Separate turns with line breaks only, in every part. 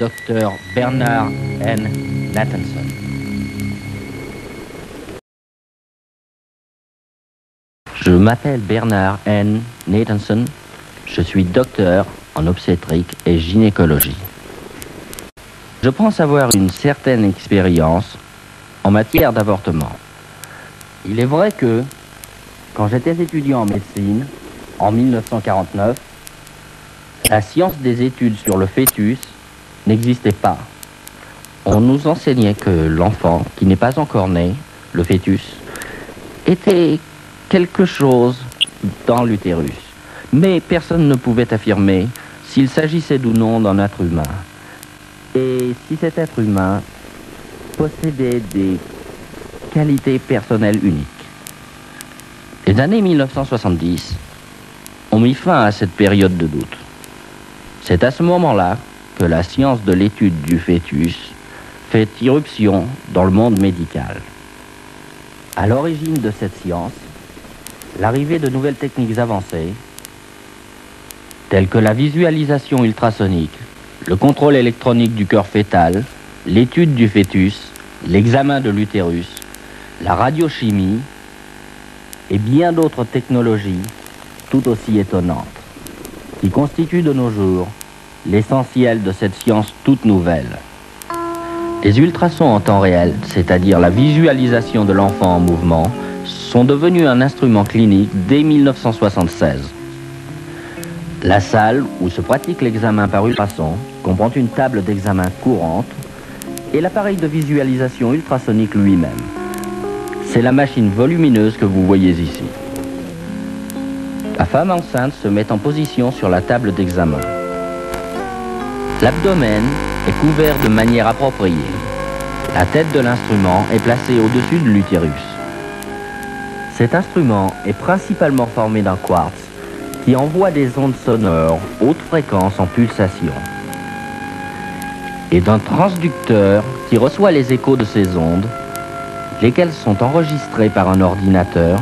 Dr Bernard N. Nathanson. Je m'appelle Bernard N. Nathanson. Je suis docteur en obstétrique et gynécologie. Je pense avoir une certaine expérience en matière d'avortement. Il est vrai que, quand j'étais étudiant en médecine, en 1949, la science des études sur le fœtus n'existait pas. On nous enseignait que l'enfant qui n'est pas encore né, le fœtus, était quelque chose dans l'utérus. Mais personne ne pouvait affirmer s'il s'agissait ou non d'un être humain. Et si cet être humain possédait des qualités personnelles uniques. Les années 1970 ont mis fin à cette période de doute. C'est à ce moment-là que la science de l'étude du fœtus fait irruption dans le monde médical. À l'origine de cette science, l'arrivée de nouvelles techniques avancées, telles que la visualisation ultrasonique, le contrôle électronique du cœur fœtal, l'étude du fœtus, l'examen de l'utérus, la radiochimie et bien d'autres technologies tout aussi étonnantes, qui constituent de nos jours l'essentiel de cette science toute nouvelle. Les ultrasons en temps réel, c'est-à-dire la visualisation de l'enfant en mouvement, sont devenus un instrument clinique dès 1976. La salle où se pratique l'examen par ultrason comprend une table d'examen courante et l'appareil de visualisation ultrasonique lui-même. C'est la machine volumineuse que vous voyez ici. La femme enceinte se met en position sur la table d'examen. L'abdomen est couvert de manière appropriée. La tête de l'instrument est placée au-dessus de l'utérus. Cet instrument est principalement formé d'un quartz qui envoie des ondes sonores haute fréquence en pulsation et d'un transducteur qui reçoit les échos de ces ondes, lesquelles sont enregistrées par un ordinateur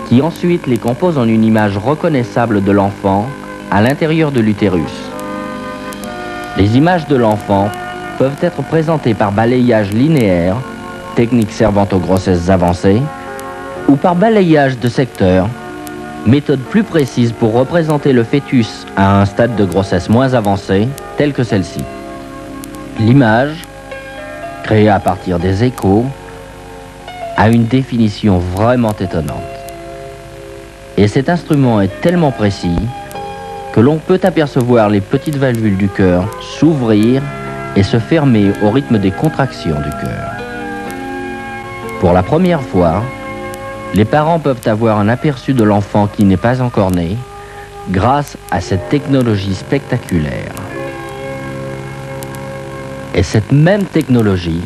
qui ensuite les compose en une image reconnaissable de l'enfant à l'intérieur de l'utérus. Les images de l'enfant peuvent être présentées par balayage linéaire, technique servant aux grossesses avancées, ou par balayage de secteur, méthode plus précise pour représenter le fœtus à un stade de grossesse moins avancé, tel que celle-ci. L'image, créée à partir des échos, a une définition vraiment étonnante. Et cet instrument est tellement précis que l'on peut apercevoir les petites valvules du cœur s'ouvrir et se fermer au rythme des contractions du cœur. Pour la première fois, les parents peuvent avoir un aperçu de l'enfant qui n'est pas encore né grâce à cette technologie spectaculaire. Et cette même technologie,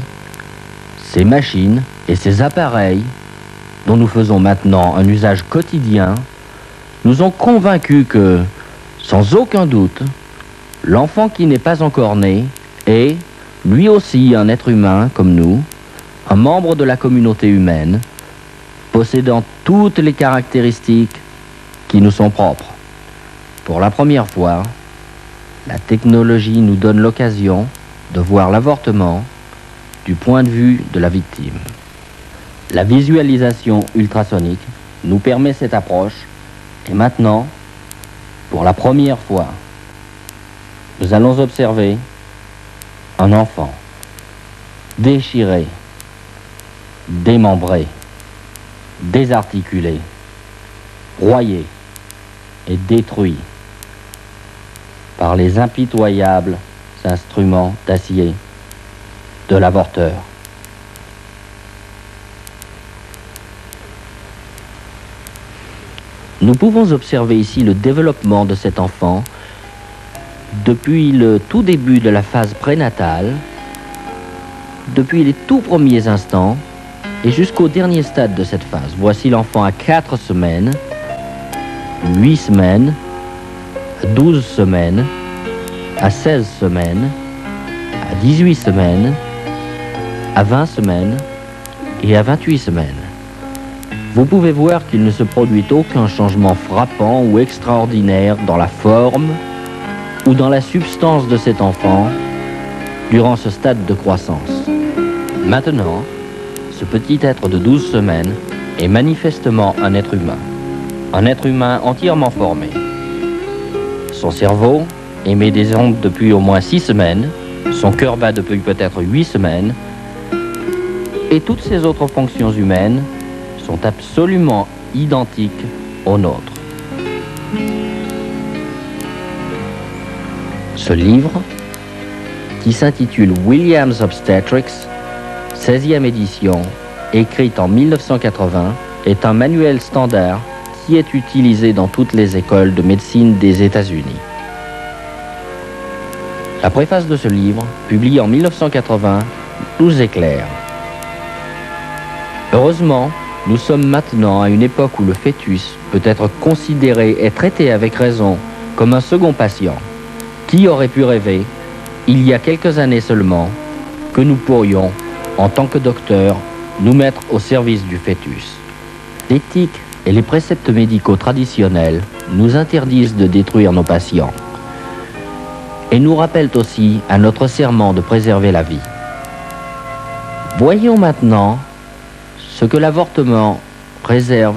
ces machines et ces appareils dont nous faisons maintenant un usage quotidien, nous ont convaincus que, sans aucun doute, l'enfant qui n'est pas encore né est, lui aussi, un être humain comme nous, un membre de la communauté humaine, possédant toutes les caractéristiques qui nous sont propres. Pour la première fois, la technologie nous donne l'occasion de voir l'avortement du point de vue de la victime. La visualisation ultrasonique nous permet cette approche et maintenant, pour la première fois, nous allons observer un enfant déchiré, démembré, désarticulé, broyé et détruit par les impitoyables instruments d'acier de l'avorteur. Nous pouvons observer ici le développement de cet enfant depuis le tout début de la phase prénatale, depuis les tout premiers instants et jusqu'au dernier stade de cette phase. Voici l'enfant à 4 semaines, 8 semaines, 12 semaines, à 16 semaines, à 18 semaines, à 20 semaines et à 28 semaines. Vous pouvez voir qu'il ne se produit aucun changement frappant ou extraordinaire dans la forme ou dans la substance de cet enfant durant ce stade de croissance. Maintenant, ce petit être de 12 semaines est manifestement un être humain entièrement formé. Son cerveau émet des ondes depuis au moins 6 semaines, son cœur bat depuis peut-être 8 semaines, et toutes ces autres fonctions humaines sont absolument identiques aux nôtres. Ce livre, qui s'intitule Williams Obstetrics, 16e édition, écrite en 1980, est un manuel standard qui est utilisé dans toutes les écoles de médecine des États-Unis. La préface de ce livre, publiée en 1980, nous éclaire. Heureusement, nous sommes maintenant à une époque où le fœtus peut être considéré et traité avec raison comme un second patient. Qui aurait pu rêver, il y a quelques années seulement, que nous pourrions, en tant que docteurs, nous mettre au service du fœtus? L'éthique et les préceptes médicaux traditionnels nous interdisent de détruire nos patients et nous rappellent aussi à notre serment de préserver la vie. Voyons maintenant ce que l'avortement réserve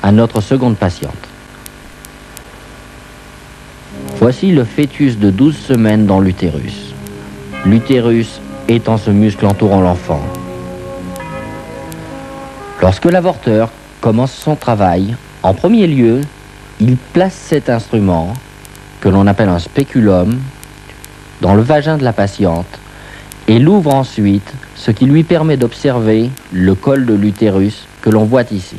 à notre seconde patiente. Voici le fœtus de 12 semaines dans l'utérus. L'utérus étant ce muscle entourant l'enfant. Lorsque l'avorteur commence son travail, en premier lieu, il place cet instrument, que l'on appelle un spéculum, dans le vagin de la patiente et l'ouvre ensuite, ce qui lui permet d'observer le col de l'utérus que l'on voit ici.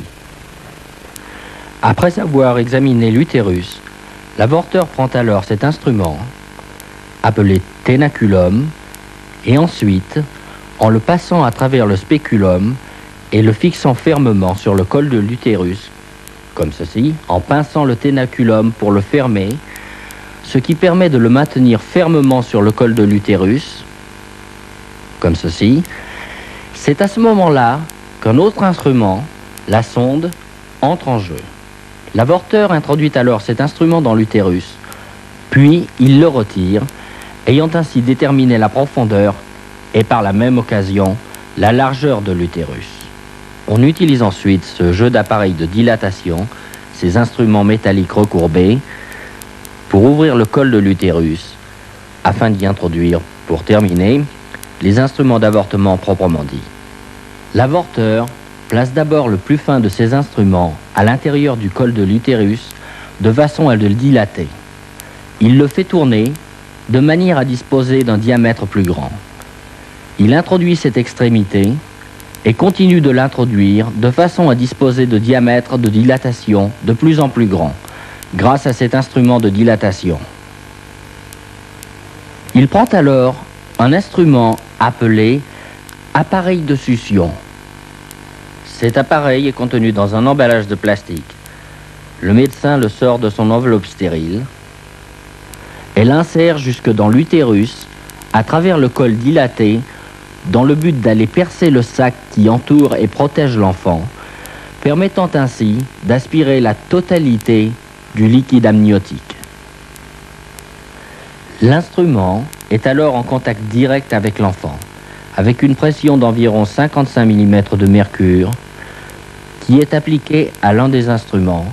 Après avoir examiné l'utérus, l'avorteur prend alors cet instrument, appelé ténaculum, et ensuite, en le passant à travers le spéculum et le fixant fermement sur le col de l'utérus, comme ceci, en pinçant le ténaculum pour le fermer, ce qui permet de le maintenir fermement sur le col de l'utérus, comme ceci, c'est à ce moment-là qu'un autre instrument, la sonde, entre en jeu. L'avorteur introduit alors cet instrument dans l'utérus, puis il le retire, ayant ainsi déterminé la profondeur et par la même occasion la largeur de l'utérus. On utilise ensuite ce jeu d'appareils de dilatation, ces instruments métalliques recourbés, pour ouvrir le col de l'utérus, afin d'y introduire, pour terminer, les instruments d'avortement proprement dit. L'avorteur place d'abord le plus fin de ces instruments à l'intérieur du col de l'utérus, de façon à le dilater. Il le fait tourner de manière à disposer d'un diamètre plus grand. Il introduit cette extrémité et continue de l'introduire de façon à disposer de diamètres de dilatation de plus en plus grands, grâce à cet instrument de dilatation. Il prend alors un instrument appelé appareil de succion. Cet appareil est contenu dans un emballage de plastique. Le médecin le sort de son enveloppe stérile et l'insère jusque dans l'utérus à travers le col dilaté dans le but d'aller percer le sac qui entoure et protège l'enfant, permettant ainsi d'aspirer la totalité du liquide amniotique. L'instrument est alors en contact direct avec l'enfant, avec une pression d'environ 55 mm de mercure qui est appliquée à l'un des instruments,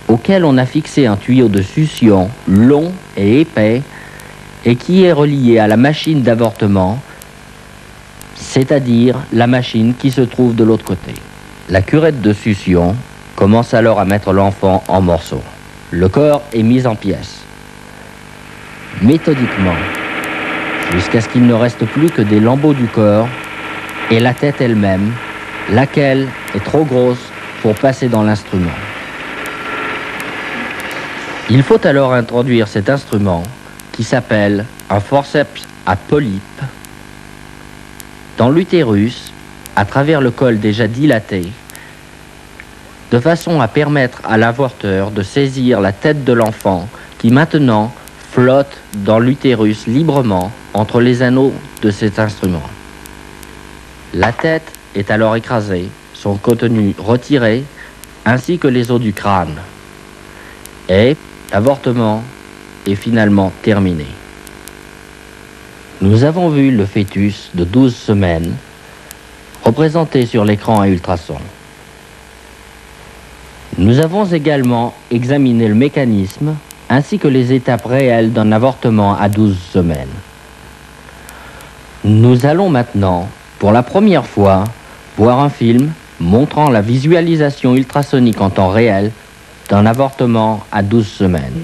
auquel on a fixé un tuyau de succion long et épais et qui est relié à la machine d'avortement, c'est-à-dire la machine qui se trouve de l'autre côté. La curette de succion commence alors à mettre l'enfant en morceaux. Le corps est mis en pièces, méthodiquement, jusqu'à ce qu'il ne reste plus que des lambeaux du corps et la tête elle-même, laquelle est trop grosse pour passer dans l'instrument. Il faut alors introduire cet instrument qui s'appelle un forceps à polype dans l'utérus à travers le col déjà dilaté, de façon à permettre à l'avorteur de saisir la tête de l'enfant qui maintenant flotte dans l'utérus librement entre les anneaux de cet instrument. La tête est alors écrasée, son contenu retiré, ainsi que les os du crâne. Et l'avortement est finalement terminée. Nous avons vu le fœtus de 12 semaines représenté sur l'écran à ultrasons. Nous avons également examiné le mécanisme ainsi que les étapes réelles d'un avortement à 12 semaines. Nous allons maintenant, pour la première fois, voir un film montrant la visualisation ultrasonique en temps réel d'un avortement à 12 semaines.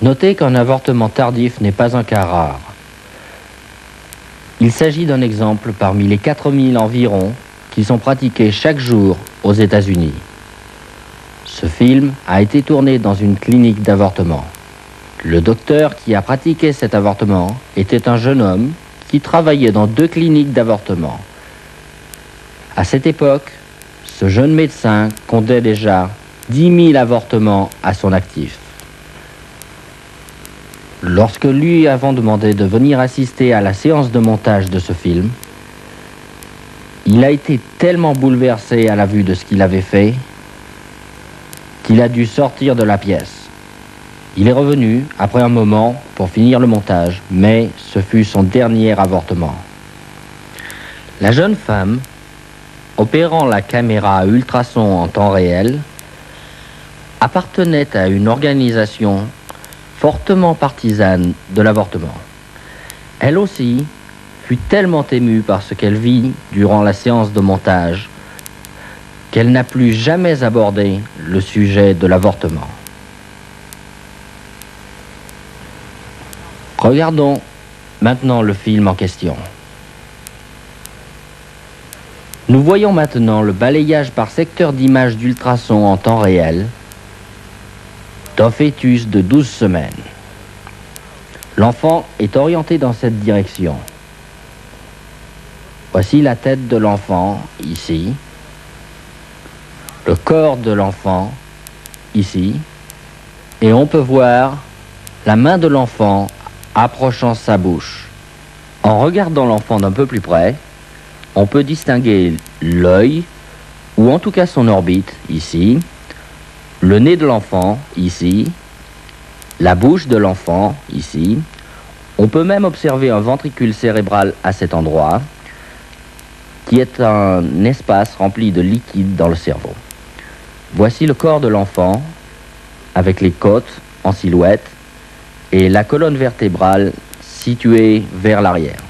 Notez qu'un avortement tardif n'est pas un cas rare. Il s'agit d'un exemple parmi les 4000 environ qui sont pratiqués chaque jour aux États-Unis. Ce film a été tourné dans une clinique d'avortement. Le docteur qui a pratiqué cet avortement était un jeune homme qui travaillait dans 2 cliniques d'avortement. À cette époque, ce jeune médecin comptait déjà 10 000 avortements à son actif. Lorsque lui avons demandé de venir assister à la séance de montage de ce film, il a été tellement bouleversé à la vue de ce qu'il avait fait qu'il a dû sortir de la pièce. Il est revenu après un moment pour finir le montage, mais ce fut son dernier avortement. La jeune femme, opérant la caméra à ultrasons en temps réel, appartenait à une organisation fortement partisane de l'avortement. Elle aussi fut tellement émue par ce qu'elle vit durant la séance de montage qu'elle n'a plus jamais abordé le sujet de l'avortement. Regardons maintenant le film en question. Nous voyons maintenant le balayage par secteur d'image d'ultrasons en temps réel d'un fœtus de 12 semaines. L'enfant est orienté dans cette direction. Voici la tête de l'enfant, ici. Le corps de l'enfant, ici. Et on peut voir la main de l'enfant approchant sa bouche. En regardant l'enfant d'un peu plus près, on peut distinguer l'œil, ou en tout cas son orbite, ici, le nez de l'enfant, ici, la bouche de l'enfant, ici. On peut même observer un ventricule cérébral à cet endroit, qui est un espace rempli de liquide dans le cerveau. Voici le corps de l'enfant, avec les côtes en silhouette, et la colonne vertébrale située vers l'arrière.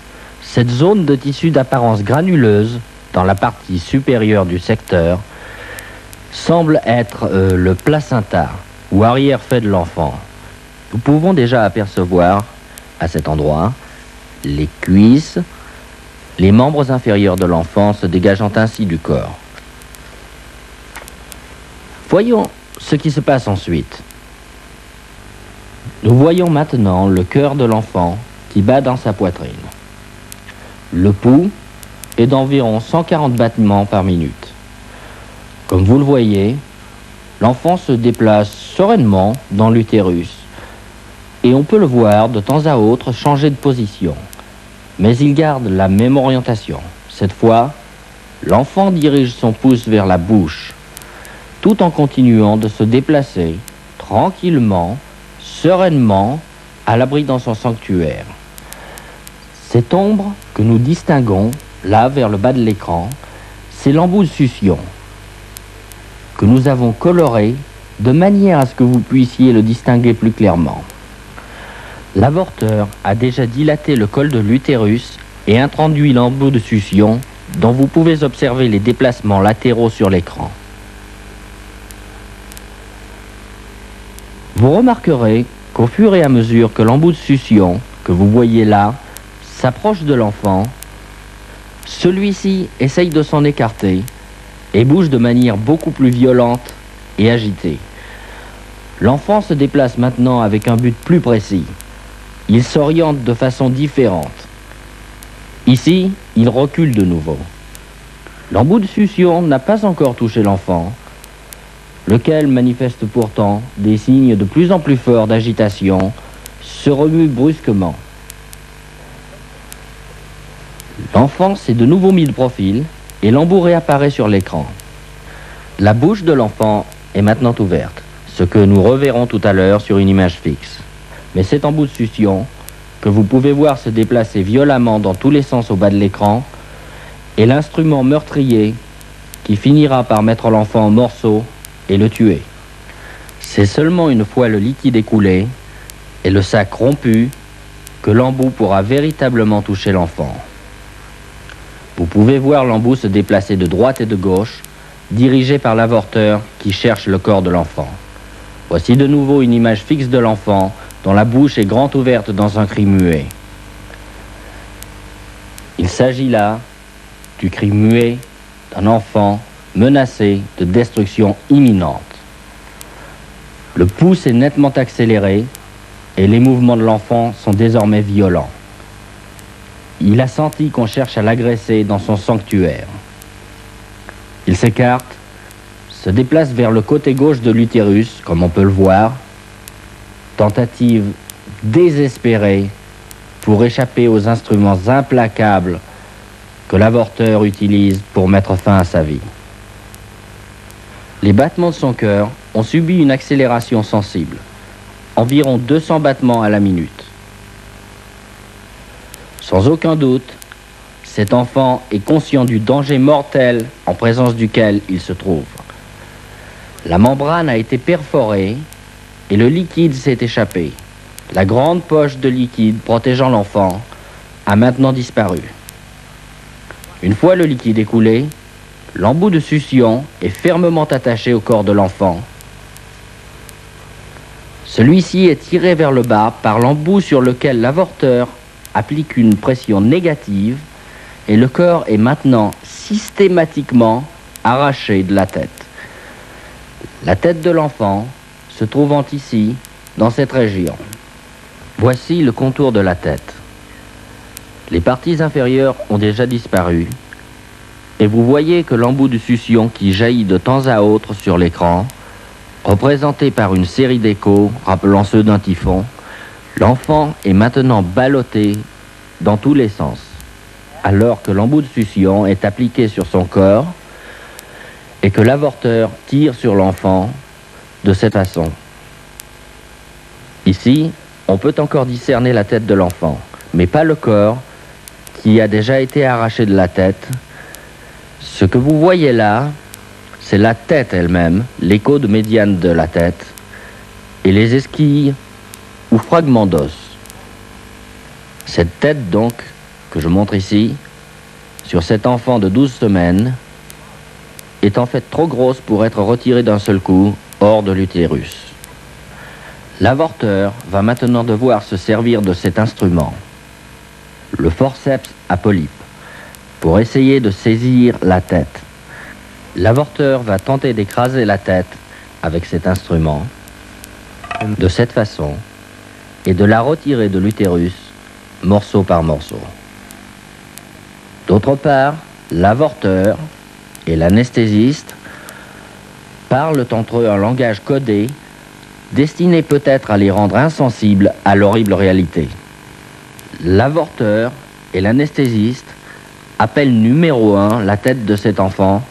Cette zone de tissu d'apparence granuleuse, dans la partie supérieure du secteur, semble être le placenta, ou arrière-fait de l'enfant. Nous pouvons déjà apercevoir, à cet endroit, les cuisses, les membres inférieurs de l'enfant se dégageant ainsi du corps. Voyons ce qui se passe ensuite. Nous voyons maintenant le cœur de l'enfant qui bat dans sa poitrine. Le pouls est d'environ 140 battements par minute. Comme vous le voyez, l'enfant se déplace sereinement dans l'utérus et on peut le voir de temps à autre changer de position. Mais il garde la même orientation. Cette fois, l'enfant dirige son pouce vers la bouche, tout en continuant de se déplacer tranquillement, sereinement, à l'abri dans son sanctuaire. Cette ombre que nous distinguons, là vers le bas de l'écran, c'est l'embout de succion, que nous avons coloré de manière à ce que vous puissiez le distinguer plus clairement. L'avorteur a déjà dilaté le col de l'utérus et introduit l'embout de succion dont vous pouvez observer les déplacements latéraux sur l'écran. Vous remarquerez qu'au fur et à mesure que l'embout de succion, que vous voyez là, s'approche de l'enfant, celui-ci essaye de s'en écarter et bouge de manière beaucoup plus violente et agitée. L'enfant se déplace maintenant avec un but plus précis. Il s'oriente de façon différente. Ici, il recule de nouveau. L'embout de succion n'a pas encore touché l'enfant, lequel manifeste pourtant des signes de plus en plus forts d'agitation, se remue brusquement. L'enfant s'est de nouveau mis de profil et l'embout réapparaît sur l'écran. La bouche de l'enfant est maintenant ouverte, ce que nous reverrons tout à l'heure sur une image fixe. Mais cet embout de succion, que vous pouvez voir se déplacer violemment dans tous les sens au bas de l'écran, est l'instrument meurtrier qui finira par mettre l'enfant en morceaux et le tuer. C'est seulement une fois le liquide écoulé et le sac rompu que l'embout pourra véritablement toucher l'enfant. Vous pouvez voir l'embout se déplacer de droite et de gauche, dirigé par l'avorteur qui cherche le corps de l'enfant. Voici de nouveau une image fixe de l'enfant dont la bouche est grande ouverte dans un cri muet. Il s'agit là du cri muet d'un enfant menacé de destruction imminente. Le pouce est nettement accéléré et les mouvements de l'enfant sont désormais violents. Il a senti qu'on cherche à l'agresser dans son sanctuaire. Il s'écarte, se déplace vers le côté gauche de l'utérus, comme on peut le voir. Tentative désespérée pour échapper aux instruments implacables que l'avorteur utilise pour mettre fin à sa vie. Les battements de son cœur ont subi une accélération sensible, environ 200 battements à la minute. Sans aucun doute, cet enfant est conscient du danger mortel en présence duquel il se trouve. La membrane a été perforée et le liquide s'est échappé. La grande poche de liquide protégeant l'enfant a maintenant disparu. Une fois le liquide écoulé, l'embout de succion est fermement attaché au corps de l'enfant. Celui-ci est tiré vers le bas par l'embout sur lequel l'avorteur applique une pression négative et le corps est maintenant systématiquement arraché de la tête. La tête de l'enfant se trouvant ici, dans cette région. Voici le contour de la tête. Les parties inférieures ont déjà disparu et vous voyez que l'embout de succion qui jaillit de temps à autre sur l'écran, représenté par une série d'échos rappelant ceux d'un typhon, l'enfant est maintenant ballotté dans tous les sens, alors que l'embout de succion est appliqué sur son corps et que l'avorteur tire sur l'enfant de cette façon. Ici, on peut encore discerner la tête de l'enfant, mais pas le corps qui a déjà été arraché de la tête. Ce que vous voyez là, c'est la tête elle-même, les côtes médianes de la tête, et les esquilles ou fragments d'os. Cette tête donc, que je montre ici, sur cet enfant de 12 semaines, est en fait trop grosse pour être retirée d'un seul coup hors de l'utérus. L'avorteur va maintenant devoir se servir de cet instrument, le forceps à polype, pour essayer de saisir la tête. L'avorteur va tenter d'écraser la tête avec cet instrument, de cette façon, et de la retirer de l'utérus, morceau par morceau. D'autre part, l'avorteur et l'anesthésiste parlent entre eux un langage codé, destiné peut-être à les rendre insensibles à l'horrible réalité. L'avorteur et l'anesthésiste appellent numéro 1 la tête de cet enfant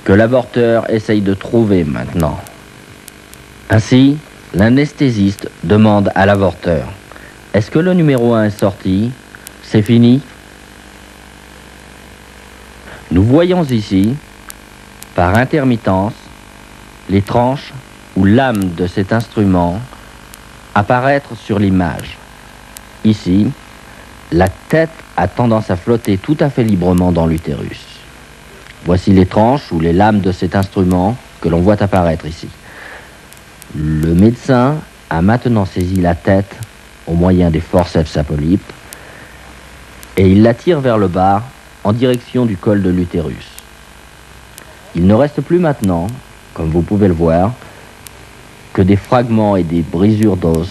que l'avorteur essaye de trouver maintenant. Ainsi, l'anesthésiste demande à l'avorteur: est-ce que le numéro 1 est sorti? C'est fini? Nous voyons ici, par intermittence, les tranches ou lames de cet instrument apparaître sur l'image. Ici, la tête a tendance à flotter tout à fait librement dans l'utérus. Voici les tranches ou les lames de cet instrument que l'on voit apparaître ici. Le médecin a maintenant saisi la tête au moyen des forceps à polype et il la tire vers le bas en direction du col de l'utérus. Il ne reste plus maintenant, comme vous pouvez le voir, que des fragments et des brisures d'os,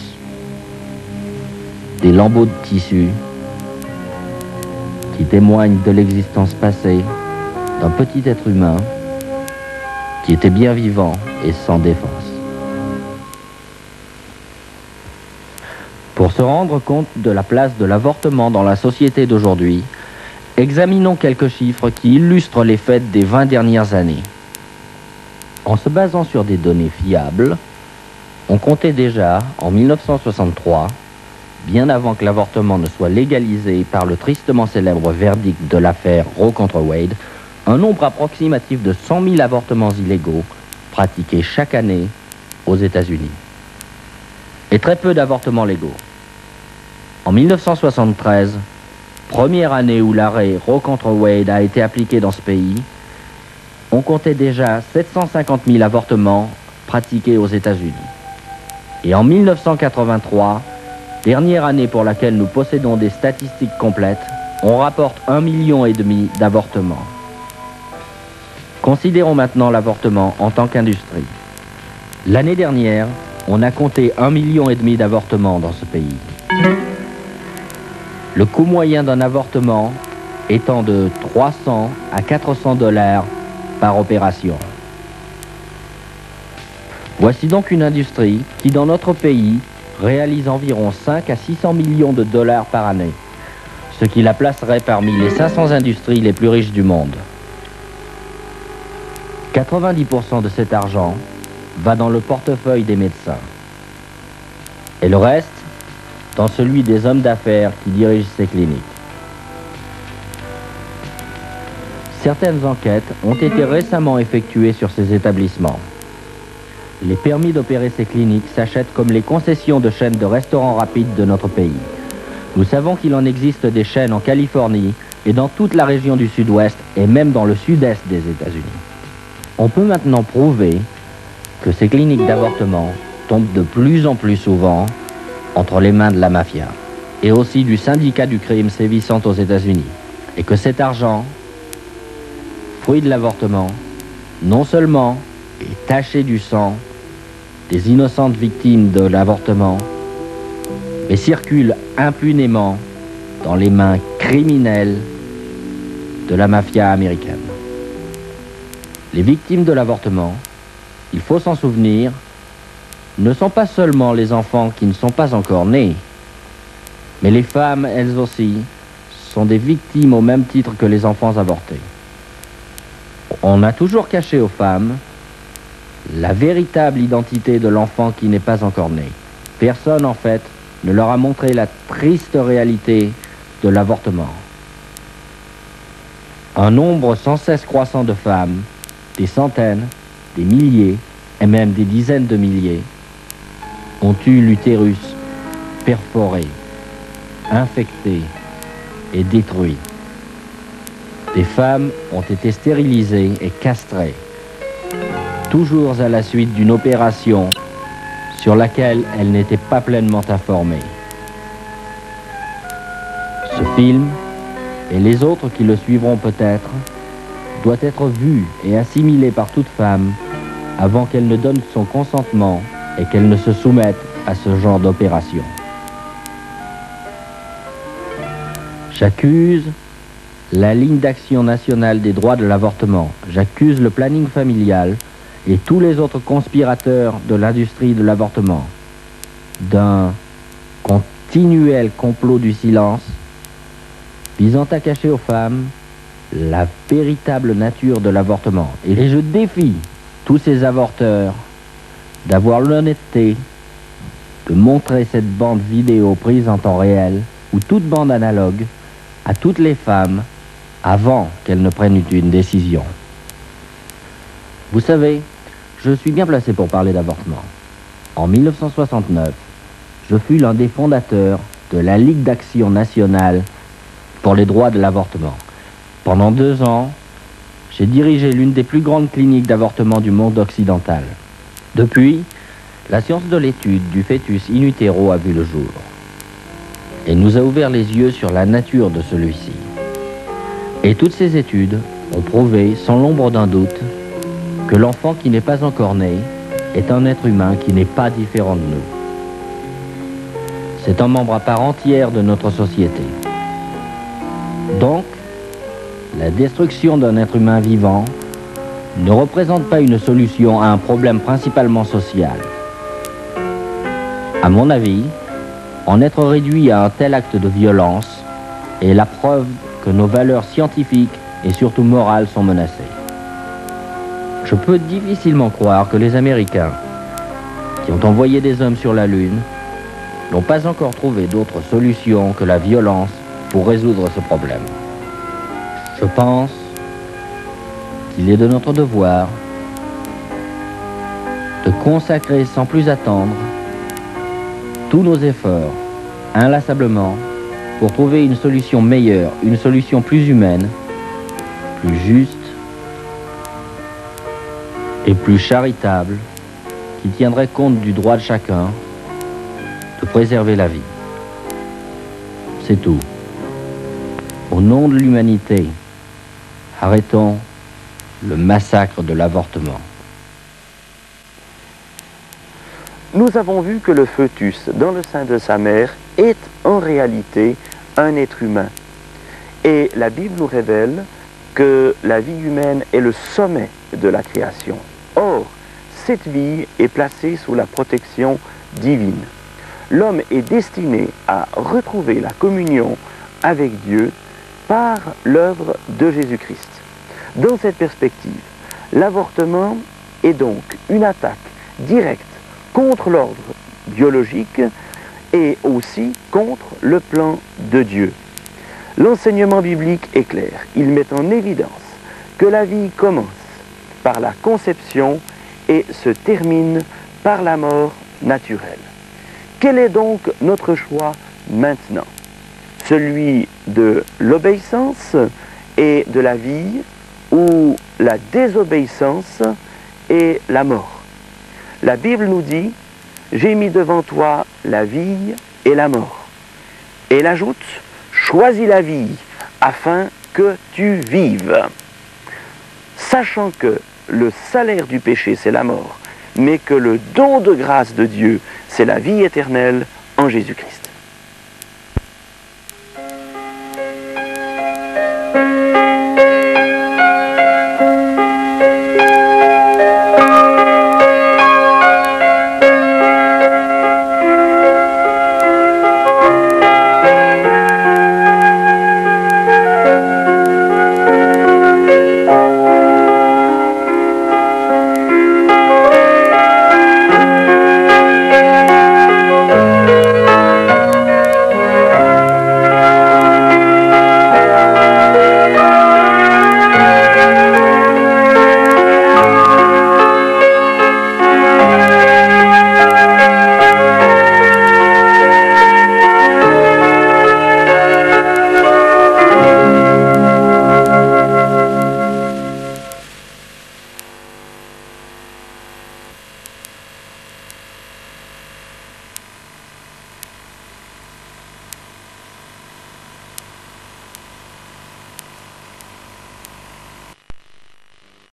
des lambeaux de tissu qui témoignent de l'existence passée d'un petit être humain qui était bien vivant et sans défense. Pour se rendre compte de la place de l'avortement dans la société d'aujourd'hui, examinons quelques chiffres qui illustrent les faits des 20 dernières années. En se basant sur des données fiables, on comptait déjà, en 1963, bien avant que l'avortement ne soit légalisé par le tristement célèbre verdict de l'affaire Roe contre Wade, un nombre approximatif de 100 000 avortements illégaux pratiqués chaque année aux États-Unis. Et très peu d'avortements légaux. En 1973, première année où l'arrêt Roe contre Wade a été appliqué dans ce pays, on comptait déjà 750 000 avortements pratiqués aux États-Unis. Et en 1983, dernière année pour laquelle nous possédons des statistiques complètes, on rapporte 1,5 million d'avortements. Considérons maintenant l'avortement en tant qu'industrie. L'année dernière, on a compté 1,5 million d'avortements dans ce pays. Le coût moyen d'un avortement étant de 300 à 400 $ par opération. Voici donc une industrie qui, dans notre pays, réalise environ 5 à 600 millions de dollars par année, ce qui la placerait parmi les 500 industries les plus riches du monde. 90% de cet argent va dans le portefeuille des médecins. Et le reste, dans celui des hommes d'affaires qui dirigent ces cliniques. Certaines enquêtes ont été récemment effectuées sur ces établissements. Les permis d'opérer ces cliniques s'achètent comme les concessions de chaînes de restaurants rapides de notre pays. Nous savons qu'il en existe des chaînes en Californie et dans toute la région du sud-ouest et même dans le sud-est des États-Unis. On peut maintenant prouver que ces cliniques d'avortement tombent de plus en plus souvent entre les mains de la mafia et aussi du syndicat du crime sévissant aux États-Unis, et que cet argent, fruit de l'avortement, non seulement est taché du sang des innocentes victimes de l'avortement, mais circule impunément dans les mains criminelles de la mafia américaine. Les victimes de l'avortement, il faut s'en souvenir, ne sont pas seulement les enfants qui ne sont pas encore nés, mais les femmes, elles aussi, sont des victimes au même titre que les enfants avortés. On a toujours caché aux femmes la véritable identité de l'enfant qui n'est pas encore né. Personne, en fait, ne leur a montré la triste réalité de l'avortement. Un nombre sans cesse croissant de femmes, des centaines, des milliers et même des dizaines de milliers, ont eu l'utérus perforé, infecté et détruit. Des femmes ont été stérilisées et castrées, toujours à la suite d'une opération sur laquelle elles n'étaient pas pleinement informées. Ce film, et les autres qui le suivront peut-être, doit être vu et assimilé par toute femme avant qu'elle ne donne son consentement et qu'elle ne se soumette à ce genre d'opération. J'accuse la ligne d'action nationale des droits de l'avortement. J'accuse le planning familial et tous les autres conspirateurs de l'industrie de l'avortement d'un continuel complot du silence visant à cacher aux femmes la véritable nature de l'avortement. Et je défie tous ces avorteurs d'avoir l'honnêteté de montrer cette bande vidéo prise en temps réel ou toute bande analogue à toutes les femmes avant qu'elles ne prennent une décision. Vous savez, je suis bien placé pour parler d'avortement. En 1969, je fus l'un des fondateurs de la Ligue d'action nationale pour les droits de l'avortement. Pendant 2 ans, j'ai dirigé l'une des plus grandes cliniques d'avortement du monde occidental. Depuis, la science de l'étude du fœtus in utero a vu le jour et nous a ouvert les yeux sur la nature de celui-ci. Et toutes ces études ont prouvé, sans l'ombre d'un doute, que l'enfant qui n'est pas encore né est un être humain qui n'est pas différent de nous. C'est un membre à part entière de notre société. Donc, la destruction d'un être humain vivant ne représente pas une solution à un problème principalement social. À mon avis, en être réduit à un tel acte de violence est la preuve que nos valeurs scientifiques et surtout morales sont menacées. Je peux difficilement croire que les Américains, qui ont envoyé des hommes sur la Lune, n'ont pas encore trouvé d'autre solution que la violence pour résoudre ce problème. Je pense qu'il est de notre devoir de consacrer sans plus attendre tous nos efforts inlassablement pour trouver une solution meilleure, une solution plus humaine, plus juste et plus charitable, qui tiendrait compte du droit de chacun de préserver la vie. C'est tout. Au nom de l'humanité, arrêtons le massacre de l'avortement.
Nous avons vu que le fœtus dans le sein de sa mère est en réalité un être humain. Et la Bible nous révèle que la vie humaine est le sommet de la création. Or, cette vie est placée sous la protection divine. L'homme est destiné à retrouver la communion avec Dieu par l'œuvre de Jésus-Christ. Dans cette perspective, l'avortement est donc une attaque directe contre l'ordre biologique et aussi contre le plan de Dieu. L'enseignement biblique est clair. Il met en évidence que la vie commence par la conception et se termine par la mort naturelle. Quel est donc notre choix maintenant? Celui de l'obéissance et de la vie ou la désobéissance et la mort? La Bible nous dit « J'ai mis devant toi la vie et la mort ». Et elle ajoute « Choisis la vie afin que tu vives ». Sachant que le salaire du péché, c'est la mort, mais que le don de grâce de Dieu, c'est la vie éternelle en Jésus-Christ.